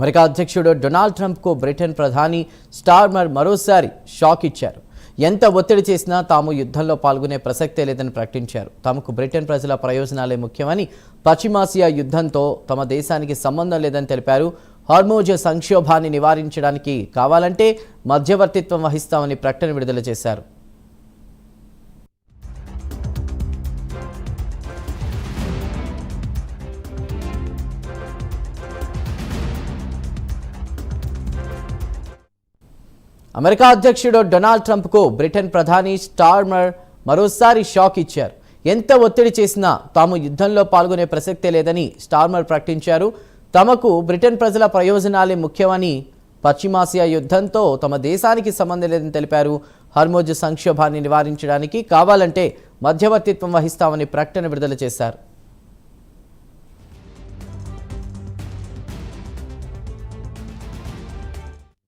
America అధ్యక్షుడు Donald ట్రంప్కు Britain ప్రధాని Starmer మరోసారి షాక్ ఇచ్చారు. ఎంత ఒత్తిడి చేసినా తాము యుద్ధంలో పాల్గొనే ప్రసక్తే లేదని ప్రకటించారు. తమకు బ్రిటన్ ప్రజల ప్రయోజనాలే ముఖ్యమని, పశ్చిమాసియా యుద్ధంతో తమ దేశానికి సంబంధం లేదని తెలిపారు. హార్మోజ్ సంక్షోభాన్ని నివారించడానికి కావాలంటే మధ్యవర్తిత్వం వహిస్తామని ప్రకటన విడుదల చేశారు. అమెరికా అధ్యక్షుడు డొనాల్డ్ ట్రంప్కు బ్రిటన్ ప్రధాని స్టార్మర్ మరోసారి షాక్ ఇచ్చారు. ఎంత ఒత్తిడి చేసినా తాము యుద్ధంలో పాల్గొనే ప్రసక్తే లేదని స్టార్మర్ ప్రకటించారు. తమకు బ్రిటన్ ప్రజల ప్రయోజనాలే ముఖ్యమని, పశ్చిమాసియా యుద్ధంతో తమ దేశానికి సంబంధం లేదని తెలిపారు. హార్మోజ్ సంక్షోభాన్ని నివారించడానికి కావాలంటే మధ్యవర్తిత్వం వహిస్తామని ప్రకటన విడుదల చేశారు.